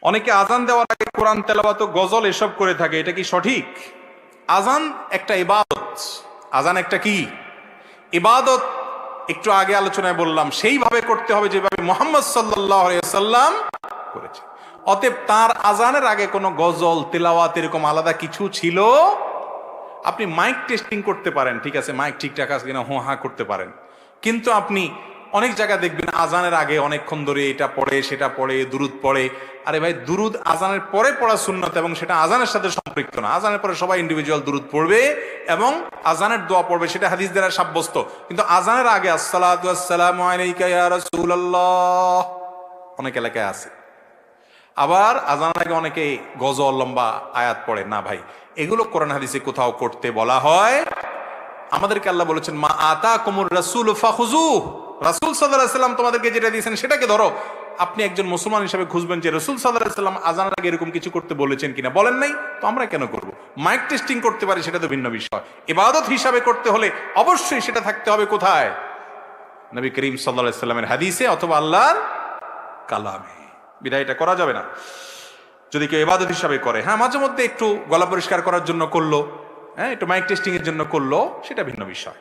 অনেকে আজান দেওয়ার আগে কোরআন তেলাওয়াত, গজল এসব করে থাকে, এটা কি সঠিক? আজান একটা ইবাদত। আজান একটা কি ইবাদত? একটু আগে আলোচনায় বললাম, সেইভাবে করতে হবে যেভাবে মুহাম্মদ সাল্লাল্লাহু আলাইহি ওয়াসাল্লাম করেছে। অতএব তার আজানের আগে কোনো গজল তেলাওয়াত এরকম আলাদা কিছু ছিল? আপনি মাইক টেস্টিং করতে পারেন, ঠিক আছে, মাইক ঠিকঠাক আছে কিনা হো হা করতে পারেন, কিন্তু আপনি অনেক জায়গায় দেখবেন আজানের আগে অনেকক্ষণ ধরে এটা পড়ে সেটা পড়ে, দুরুদ পড়ে। আরে ভাই, দুরুদ আজানের পরে পড়া সুন্নত এবং সেটা আজানের সাথে সম্পৃক্ত না। আজানের পরে সবাই ইন্ডিভিজুয়াল দুরুদ পড়বে এবং আজানের দোয়া পড়বে, সেটা হাদিস দ্বারা সাব্যস্ত। কিন্তু আজানের আগে আসসালাতু ওয়াসসালামু আলাইকা ইয়া রাসূলুল্লাহ অনেক এলাকায় আছে। আবার আজানের আগে অনেকে গজল লম্বা আয়াত পড়ে না। ভাই, এগুলো কোরআন হাদিসে কোথাও করতে বলা হয়? আমাদেরকে আল্লাহ বলেছেন, মা আতাকুমুর রাসূল ফাখুযুহু, রাসূল সাল্লাল্লাহু আলাইহি ওয়াসাল্লাম তোমাদেরকে যেটা দিয়েছেন সেটাকে ধরো। আপনি একজন মুসলমান হিসেবে খুঁজবেন যে রাসূল সাল্লাল্লাহু আলাইহি ওয়াসাল্লাম আজানের আগে এরকম কিছু করতে বলেছেন কিনা, বলেন নাই তো আমরা কেন করব? মাইক টেস্টিং করতে পারি, সেটা তো ভিন্ন বিষয়। ইবাদত হিসাবে করতে হলে অবশ্যই সেটা থাকতে হবে কোথায়? নবী করিম সাল্লাল্লাহু আলাইহি ওয়াসাল্লামের হাদিসে অথবা আল্লাহর কালামে। বিধায় এটা করা যাবে না যদি কেউ ইবাদত হিসাবে করে। হ্যাঁ, মাঝে মধ্যে একটু গলা পরিষ্কার করার জন্য করলো, হ্যাঁ, একটু মাইক টেস্টিং এর জন্য করলো, সেটা ভিন্ন বিষয়।